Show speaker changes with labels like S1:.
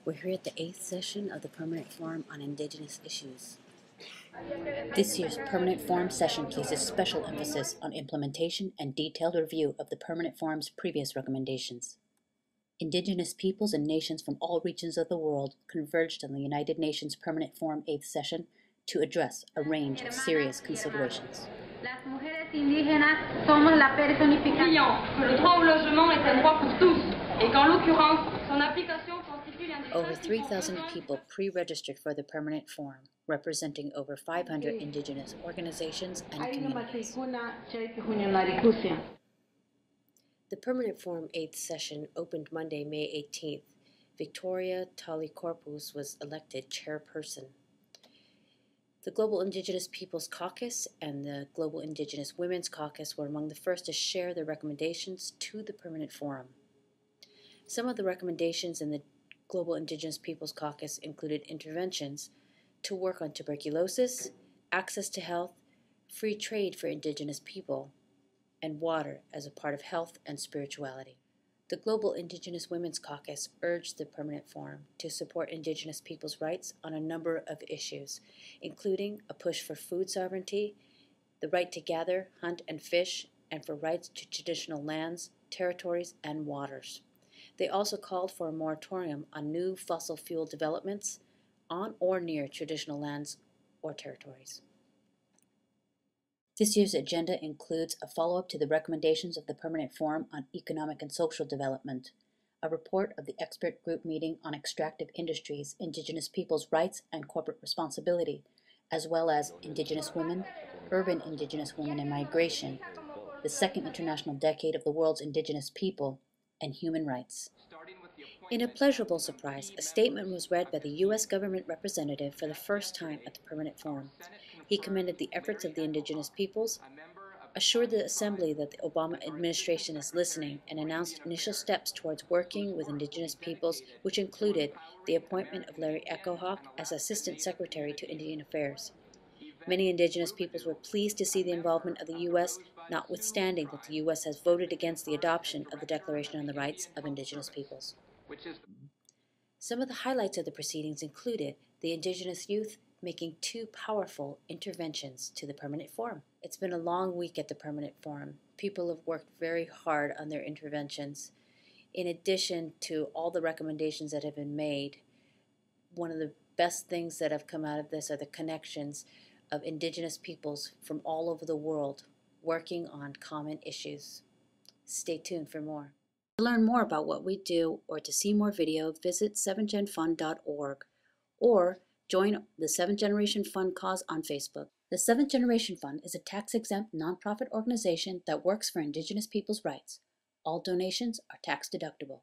S1: We're here at the 8th session of the Permanent Forum on Indigenous Issues. This year's Permanent Forum session places special emphasis on implementation and detailed review of the Permanent Forum's previous recommendations. Indigenous peoples and nations from all regions of the world converged on the United Nations Permanent Forum 8th session to address a range of serious considerations.
S2: Las mujeres indígenas somos la personificación que le droit au logement est un droit pour tous et qu'en l'occurrence son application constitue l'un des
S1: Over 3,000 people pre-registered for the Permanent Forum, representing over 500 Indigenous organizations and communities. The Permanent Forum 8th session opened Monday, May 18th. Victoria Tali-Corpus was elected chairperson. The Global Indigenous Peoples Caucus and the Global Indigenous Women's Caucus were among the first to share their recommendations to the Permanent Forum. Some of the recommendations in the Global Indigenous Peoples Caucus included interventions to work on tuberculosis, access to health, free trade for Indigenous people, and water as a part of health and spirituality. The Global Indigenous Women's Caucus urged the Permanent Forum to support Indigenous people's rights on a number of issues, including a push for food sovereignty, the right to gather, hunt, and fish, and for rights to traditional lands, territories, and waters. They also called for a moratorium on new fossil fuel developments on or near traditional lands or territories. This year's agenda includes a follow-up to the recommendations of the Permanent Forum on Economic and Social Development, a report of the expert group meeting on extractive industries, Indigenous peoples' rights and corporate responsibility, as well as Indigenous women, urban Indigenous women and migration, the second international decade of the world's Indigenous people, and human rights. In a pleasurable surprise, a statement was read by the U.S. government representative for the first time at the Permanent Forum. He commended the efforts of the Indigenous peoples, assured the Assembly that the Obama administration is listening, and announced initial steps towards working with Indigenous peoples, which included the appointment of Larry Echohawk as Assistant Secretary to Indian Affairs. Many Indigenous peoples were pleased to see the involvement of the U.S., notwithstanding that the U.S. has voted against the adoption of the Declaration on the Rights of Indigenous Peoples. Some of the highlights of the proceedings included the Indigenous youth making two powerful interventions to the Permanent Forum. It's been a long week at the Permanent Forum. People have worked very hard on their interventions. In addition to all the recommendations that have been made, one of the best things that have come out of this are the connections of Indigenous peoples from all over the world working on common issues. Stay tuned for more. To learn more about what we do or to see more video, visit 7genfund.org or join the 7th Generation Fund cause on Facebook. The 7th Generation Fund is a tax-exempt nonprofit organization that works for Indigenous people's rights. All donations are tax-deductible.